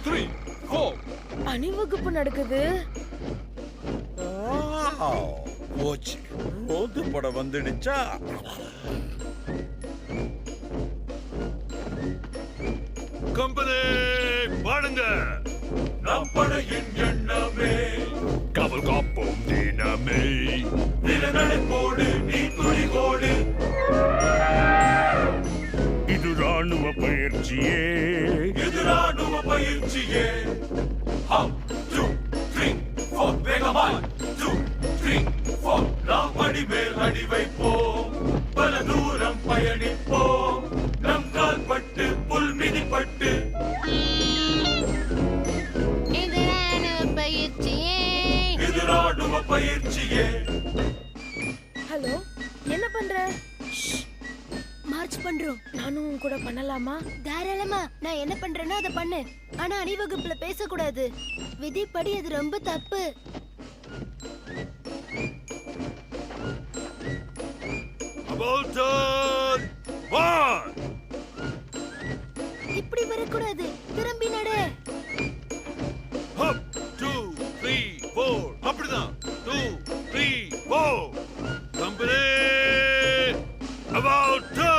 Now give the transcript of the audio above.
3 4 அணிவகுப்பு நடக்குது. போச்சு, போது பட வந்துடுச்சா? கம்பெனி பாடுங்க. நம் படையின் எண்ணமே காவல் காப்போம் தினமே. நிலநடைப்போடு நீ துணிகோடு. இது ராணுவ பயிற்சியே, இது ராணுவ பயிற்சியே. 1 2 3 4 வேகமாய் 2 3 4 நாம் அடிமேல் அடி வைப்போம். பல தூரம் பயணிப்போம். நம் கால் பட்டு புல் மிதிப்பட்டு. இது ராணுவ பயிற்சியே, இது ராணுவ பயிற்சியே. ஹலோ, என்ன பண்ற? மார்ச் பண்றோம். நானும் உன் கூட பண்ணலாமா? தாராளமா. நான் என்ன பண்றேனோ அதை பண்ணு. ஆனா அணிவகுப்புல பேசக்கூடாது. விதிப்படி அது ரொம்ப தப்பு. About turn 1. இப்படி வரக்கூடாது. திரும்பி நடு. Up 2 3 4 அப்படிதான். 2 3 4 கம்பெனி about turn